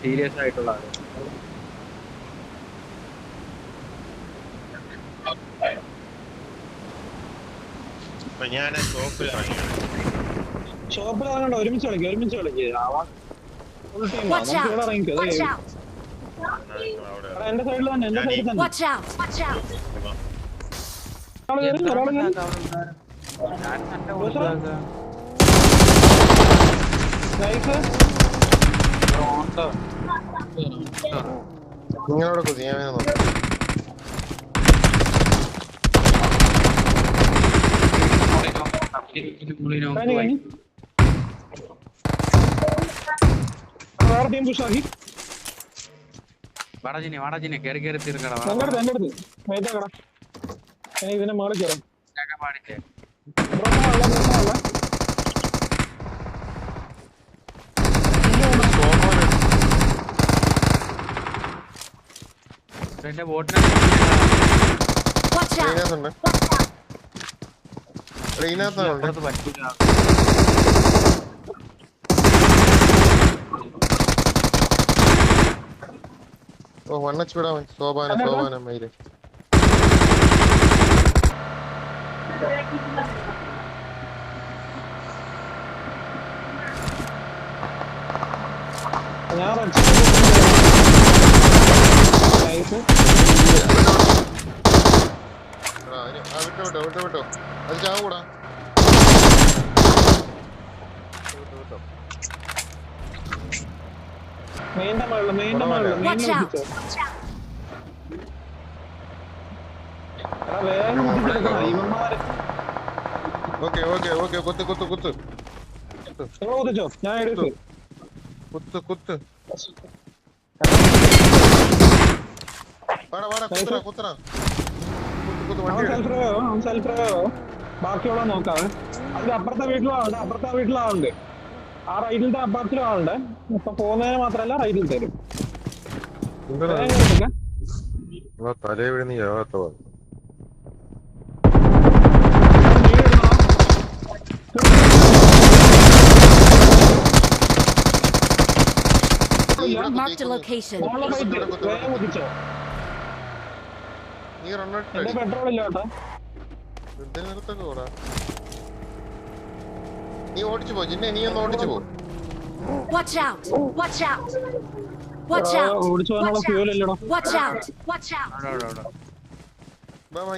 Serious ആയിട്ടുള്ള ഞാൻ ഷോപ്പിൽ ഇറങ്ങണ്ട, ഒരുമിച്ച് കളിക്കുക ഫുൾ ടീമാ. നമുക്ക് ഇവിടെ ഇറങ്ങിക്കോ. എന്റെ സൈഡിൽ തന്നെ, എന്റെ സൈഡിൽ തന്നെ നിങ്ങളോട് കുതിയാൻ വേറെ ടീം പുഷാക്കി വാടാജിനെ കേറി തീർക്കടാ. എന്റെ അടുത്ത് മേറ്റാക്കടാ. ഇതിനെ മേളിൽ കയറാം. വണ്ണച്ചുവിടാ സോപാനം മയില് ഞാൻ വിട്ടോ അത് ചാവൂടാ. മെയിൻ്റെ വേഗം ഓക്കെ കുത്ത് നിങ്ങൾ കുതിച്ചോ, ഞാൻ എടുത്തു. കുത്ത് കുത്തറ ബാക്കിയുള്ള നോക്കാവേ. അതിന്റെ അപ്പുറത്തെ വീട്ടിലാളുണ്ട്. ആ റൈറ്റിലത്തെ അപ്പുറത്തിലും ആളുണ്ട്. ഇപ്പൊ പോകുന്നതിന് മാത്രല്ല റൈറ്റിൽ തരും. തലേ വീഴുന്ന യാത്ര Marked a location. പെട്രോൾ ഇല്ല കേട്ടോ. നീ ഓടിച്ചു പോ ജിന്നെ, നീ ഒന്ന് ഓടിച്ചു പോ. Watch out! Watch out! Watch out! ഓടിച്ചു പോകാനുള്ള fuel ഇല്ലടോ. Watch out! Watch out!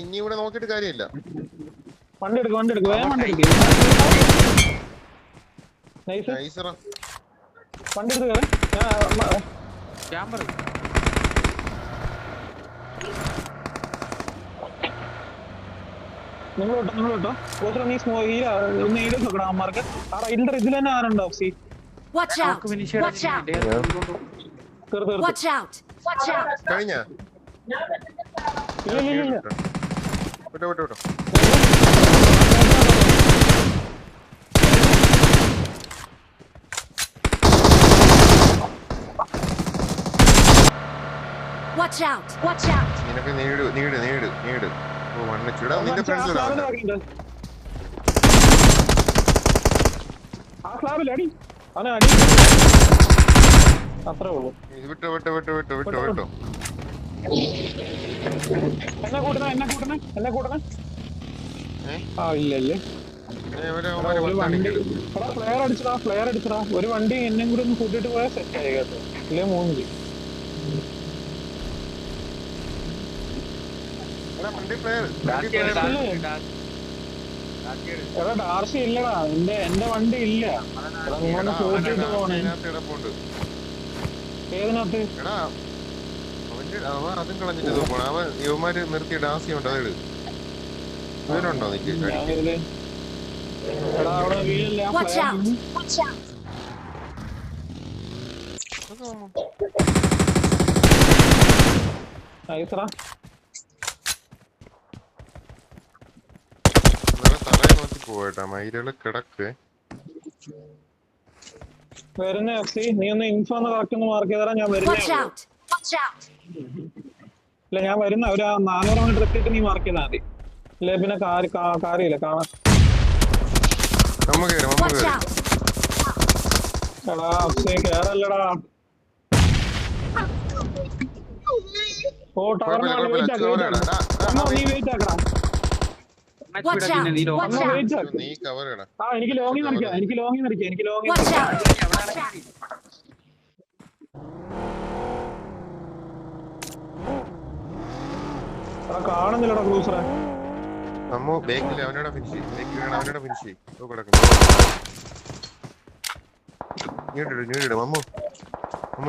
ഇനി ഇവിടെ നോക്കിയിട്ട് കാര്യമില്ല. വണ്ടി എടുക്ക് വേഗം വണ്ടി എടുക്ക്. വണ്ടി എടുത്ത് നിങ്ങൾ കേട്ടോ. നീ ഒന്ന് ഈട് നോക്കണം അമ്മമാർക്ക്. ആ റൈറ്റിന്റെ ഇതിൽ തന്നെ ആരുണ്ടോ? സി Watch out! Watch out! Watch out! Watch out! കഴിഞ്ഞ ഇല്ല വിട്ടോ Watch out! Watch out! നിനക്ക് നീട് വണ്ണിച്ചിടാ. നിന്റെ ഫ്രണ്ട്സ് ആ സ്ലാബിൽ അടി അടി. അത്രേ ഉള്ളൂ. വിട്ടോ എന്നെ കൂട്ടണേ. ആ ഇല്ലല്ലേ. ഫ്ലെയർ അടിച്ചടാ. ഒരു വണ്ടി എന്നെ കൂടി ഒന്ന് കൂട്ടിട്ട് പോയാൽ സെറ്റ് ആയി കേട്ടോ. ഇല്ലേ 3 എടാ ഡാർസി ഇല്ലടാ. എന്റെ വണ്ടി ഇല്ല. കൂട്ടിട്ട് പോണേ. ഏതിനകത്ത് അതും കളഞ്ഞിട്ട് പോണ അവൻ യുവമാര് നിർത്തിയ ഡാസി ഉണ്ട്. അതെടു ഇവനുണ്ടോ നിക്ക് അവിടെ വീഴില്ല. തലയെ നോക്കി പോയിട്ടാ മയിലുകള് കിടക്ക് വരുന്ന. നീ ഒന്ന് ഇൻഫോ ഒന്ന് കറക്റ്റ് ഒന്ന് മാർക്ക് ചെയ്താ ഞാൻ വരുന്ന. ഇല്ല ഞാൻ വരുന്ന ഒരു 400 മീറ്റർ എത്തിയിട്ട് നീ മാർക്ക് ചെയ്താൽ മതി. ഇല്ലേ പിന്നെ കാര്യമില്ല കാണാൻ. എടാ കേറല്ലടാ. ഓ ടവറിന് വെയിറ്റ് ആക്കാം നീ വെയിറ്റ് ആക്കണം Watch out! Watch out! Wait ആക്കും നീ കവർ ഇടാ. ആ എനിക്ക് ലോങ്ങിൽ നിൽക്കാം എനിക്ക് ലോങ്ങിൽ നിൽക്കാം എനിക്ക് ലോങ്ങിൽ Watch out! Watch out! കാണുന്നില്ലടാ ക്രൂസറെ Ammu ബേക്കിൽ അവനോട് ഫിനിഷ് അവനോട് ഫിനിഷ് കിടക്കുന്നു. ഞീടിട് അമ്മു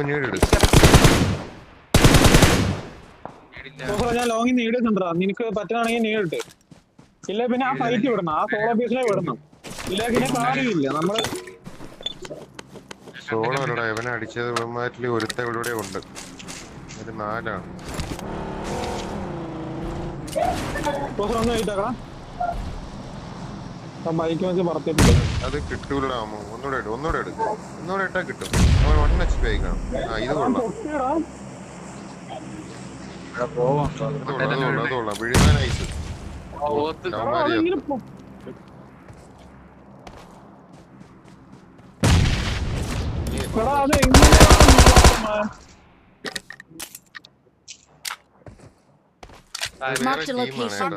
ഞീടിട്. ക്രൂസറെ ഞാൻ ലോങ്ങിൽ നീടിട്ടുണ്ടാ നിനക്ക് പറ്റുകയാണെങ്കിൽ നീടിട്ട് ഇല്ല പിന്നെ ആ ഫൈറ്റ് വിടണം ആ സോളോ പീസിനെ വിടണം ഇല്ല പിന്നെ കാര്യമില്ല നമ്മള് സോളോ അല്ലടാ ഇവനെ അടിച്ചത് ഇവന്മാരിൽ ഒരുത്ത ഇവിടെ ഉണ്ട്. ഒരു 4 ആണ്. ക്രൂസർ ഒന്ന് വെയിറ്റ് ആക്കണം ബൈക്ക് വെച്ച് പറത്തിട്ട് അത് കിട്ടൂലടാ അമ്മു. ഒന്നുകൂടെ ഇട്ടാ കിട്ടും. അവൻ 1 HP ആയിക്കണം. ആ ഇത് കൊള്ളാം. അതുകൊള്ളാം വിഴുതാൻ ഐസ്. Marked a location.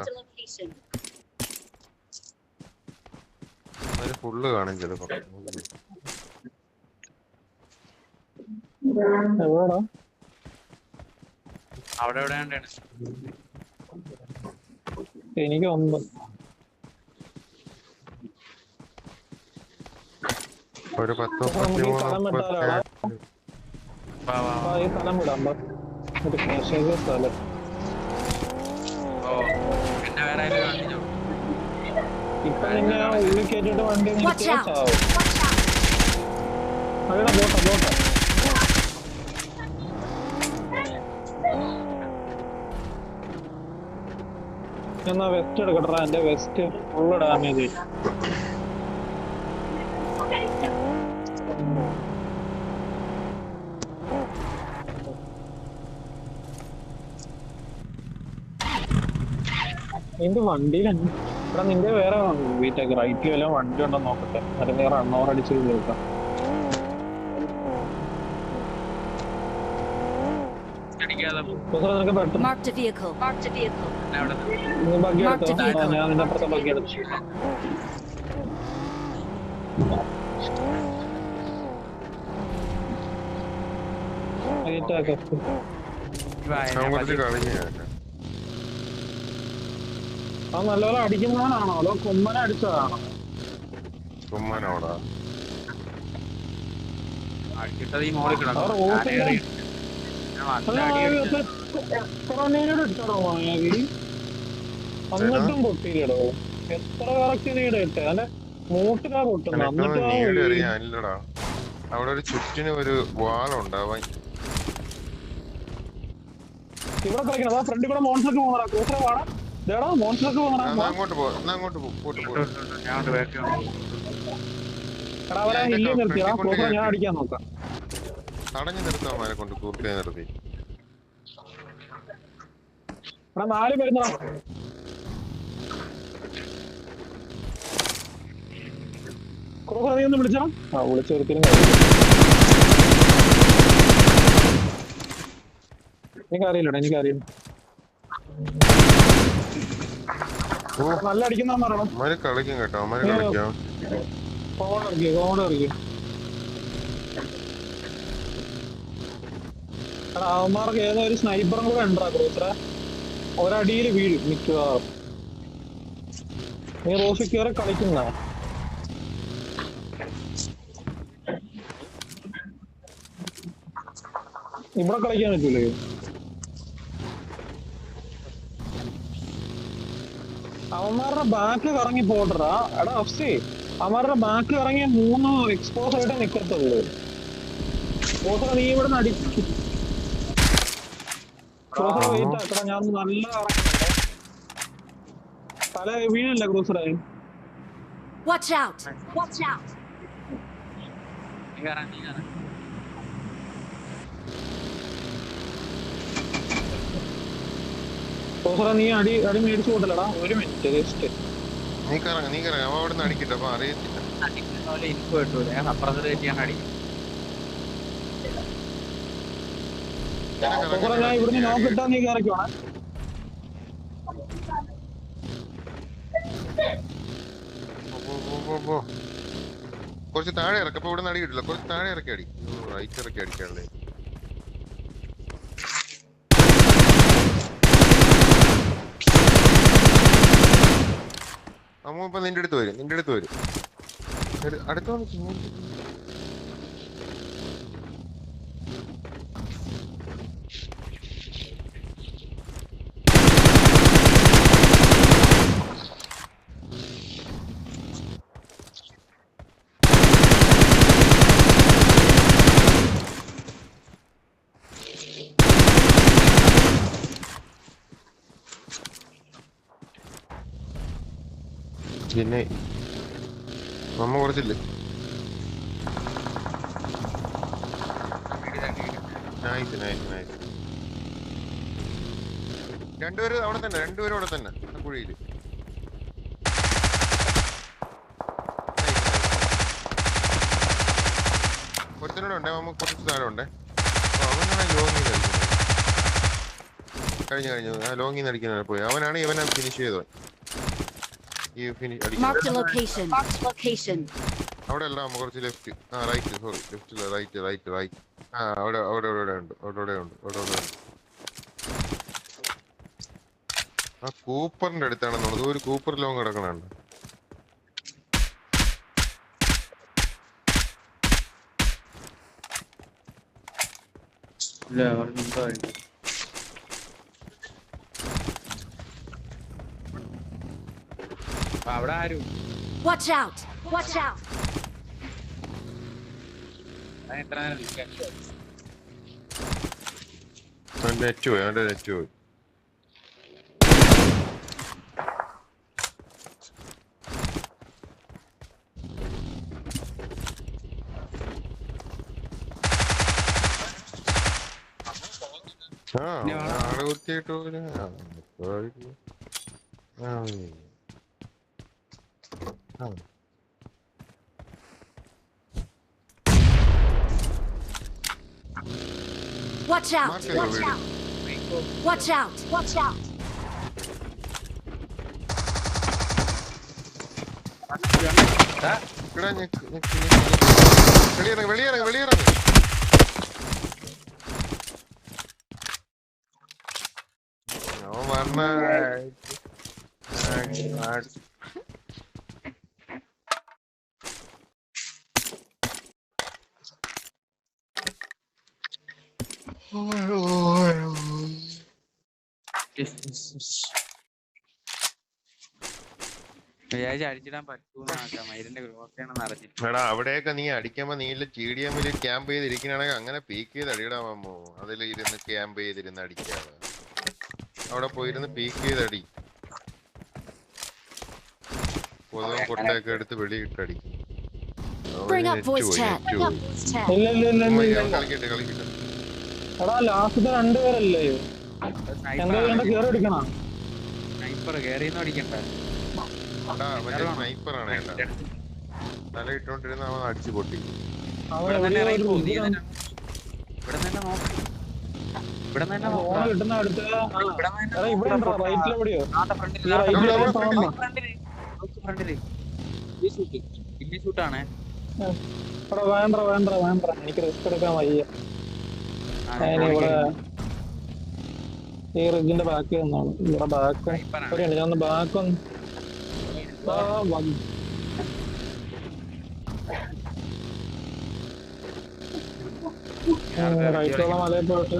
ഫുള്ള് കാണും ചിലപ്പോ. അവിടെ എവിടെയാണ് എനിക്ക് ഒന്ന് ഒരു 10 ഈ സ്ഥലം വിടാം ഒരു മെസ്സേജ് സ്ഥലം പിന്നെ വേറെ ആരും കാണിച്ചോ ഇപ്പൊ നിന്നെ ഉള്ളിൽ കേട്ടിട്ട് വണ്ടി Watch out! അവിടെ ബോട്ട എന്നാ വെസ്റ്റ് എടുക്കട്ടാ എന്റെ വെസ്റ്റ് ഫുള്ള് ഡാമേജ് നിന്റെ വണ്ടിയിലാണ് ഇവിടെ നിന്റെ വേറെ വീട്ടേക്ക് റൈറ്റ് വല്ലതും വണ്ടി ഉണ്ടോ നോക്കട്ടെ അത് നീ റണ്ണോർ അടിച്ച് കേൾക്കാം നിനക്ക് പെട്ടെന്ന് Marked a vehicle. Marked a vehicle. നീ ബഗ്ഗി എടുത്തോ ഞാൻ നിന്റെ അപ്പുറത്തെ ബഗ്ഗി എടുത്തു ആ നല്ലപോലെ അടിക്കുന്നവനാണോ അതോ കുമ്മനെ അടിച്ചതാണോ കുമ്മനോടാ അടിച്ചിട്ടത് ഈ മോളിൽ കിടക്കും എന്നിട്ടും പൊട്ടിയില്ലടോ എത്ര കറക്റ്റ് നീട് ഇട്ടേ അല്ലെ മൂട്ടിലാ പൊട്ടുന്നു എന്നിട്ടാ അവിടെ ഒരു ചുറ്റിന് ഒരു വാളുണ്ടാവാൻ ഇവിടെ കളിക്കണം അതാ ഫ്രണ്ടിൽ കൂടെ മോൺസ്റ്റർക്ക് പോകണ ക്രൂസറെ വാടാ ഇതേടാ മോൺസ്റ്റർക്ക് പോകണ എടാ അവരെ ഹില്ലിൽ നിർത്തിയടാ ക്രൂസറെ ഞാൻ അടിക്കാൻ നോക്കാം തടഞ്ഞു നിർത്താൻ കൊണ്ട് കൂർക്കയെ നിർത്തി എടാ 4 വരുന്നടാ ക്രൂസറെ നീ ഒന്ന് വിളിച്ചാ ആ വിളിച്ചു വരുത്തിലും എനിക്കറിയില്ലടാ എനിക്കറിയില്ല നല്ല അടിക്കുന്ന പറയണം കളിക്കും കേട്ടോ അമ്മ കളിക്കാം കോമഡ് ഇറക്കിയോ എടാ അവന്മാർക്ക് ഏതോ ഒരു സ്നൈപ്പറും കൂടെ ഉണ്ടാ ക്രൂസറെ ഒരടിയിൽ വീഴും മിക്കവാറും നീ റോഫിക്ക് വരെ കളിക്കുന്ന ഇവിടെ കളിക്കാൻ പറ്റൂലേ അവന്മാരുടെ ബാക്ക് കറങ്ങി പോട്ടറാ എടാ അഫ്സി അവന്മാരുടെ ബാക്ക് കറങ്ങിയ 3 എക്സ്പോസ് ആയിട്ട് നിക്കത്തുള്ളൂ നീ ഇവിടെ നിന്ന് അടിക്കും വെയിറ്റ് ആക്കടാ ഞാൻ നല്ല കറങ്ങുന്നുണ്ട് തല വീഴല്ല ക്രൂസറെ Watch out! Watch out! ക്രൂസറെ നീ അടി മേടിച്ചു കൂട്ടലടാ 1 മിനിറ്റ് ജസ്റ്റ് നീ കറങ്ങ അവ അവിടെ നിന്ന് അടിക്കട്ടെ അപ്പൊ അറിയത്തില്ല എനിക്ക് കിട്ടൂല അപ്പുറത്ത് തെറ്റിയാണ് അടി പോക്കറ ഞാൻ ഇവിടുന്ന് നോക്കിട്ടാ നീ കയറിക്കോണേ. കുറച്ച് താഴെ ഇറക്കം. അപ്പൊ ഇവിടെ നടി കിട്ടില്ല. കുറച്ച് താഴെ ഇറക്കി അടി. റൈറ്റ് ഇറക്കി അടിക്കാനുള്ളേ. അമ്മ ഇപ്പൊ നിന്റെ അടുത്ത് വരും. അടുത്ത പിന്നെ നമ്മ കുറച്ചില്ലേ. രണ്ടുപേരും അവിടെ തന്നെ കുഴിയില്. ഒരുത്തനോടെ ഉണ്ടേ. നമ്മ കുറച്ച് താഴെ ഉണ്ടേ. അവനാണ് ലോങ്ങിൽ അടിക്കുന്നത്. കഴിഞ്ഞു ആ ലോങ്ങിൽ നിന്ന് അടിക്കുന്ന പോയി. അവനാണ് ഇവനെ ഫിനിഷ് ചെയ്തോ. Marked a location. അവിടെ അല്ല നമ്മ കുറച്ച് ലെഫ്റ്റ്. റൈറ്റ്. സോറി ലെഫ്റ്റില്ല. റൈറ്റ്. അവിടെ ഉണ്ട്. ആ കൂപ്പറിന്റെ അടുത്താണെന്നുള്ളത്. ഒരു കൂപ്പർ ലോങ് കിടക്കണുണ്ട്. ഇല്ല അവിടെ ആരും Watch out! എത്ര നേരം നിൽക്കാൻ അവന്റെ നെറ്റ് പോയി. ആളെ വൃത്തിയായിട്ട് Watch out! വെളിയിറങ്ങ്. അവൻ പറഞ്ഞ വിചാരിച്ച് അടിച്ചിടാൻ പറ്റൂന്ന് മൈരിന്റെ ഗ്രോസയാണെന്ന് അറിഞ്ഞിട്ട്. എടാ അവിടെയൊക്കെ നീ അടിക്കുമ്പോ നീല GDM-ൽ ക്യാമ്പ് ചെയ്തിരിക്കണെങ്കിൽ അങ്ങനെ പീക്ക് ചെയ്ത് അടിയിടാമോ. അതിൽ ഇരുന്ന് ക്യാമ്പ് ചെയ്തിരുന്ന് അടിക്കാതെ അവിടെ പോയിരുന്ന് പീക്ക് ചെയ്ത് അടി. പൊതുവെ കൊട്ടയൊക്കെ എടുത്ത് വെളിയിട്ടടിക്കും. കളിക്കട്ടെ. എടാ ലാസ്റ്റത്തെ രണ്ടുപേരല്ലേ കേറി അടിക്കണം. സ്നൈപ്പർ കേറിയൊന്നും അടിക്കണ്ട. സ്നൈപ്പറാണ് തല ഇട്ടോണ്ടിരുന്ന അവൻ അടിച്ചു പൊട്ടി. ഇവിടെ തന്നെ കിട്ടുന്ന അടുത്ത് ഇവിടെ റൈറ്റിലെവിടെയോ ഷൂട്ടാണ്. വേണ്ട എനിക്ക് റിസ്ക് എടുക്കാൻ വയ്യ. ഇവിടെ ഈ റിഗിന്റെ ബാക്കി ഒന്നാണ്. ഇവിടെ ബാക്ക് ഞാൻ ഒന്ന് ബാക്ക് ഒന്ന് റൈറ്റുള്ള മലയിൽ പോയിട്ട്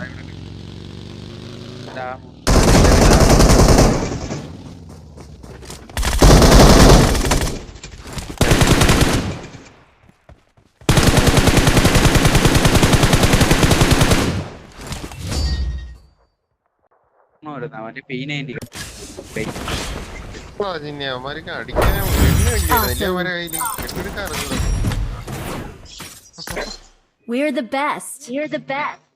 മറ്റേ P90 അവന്മാർക്ക് അടിക്കാൻ We're the best.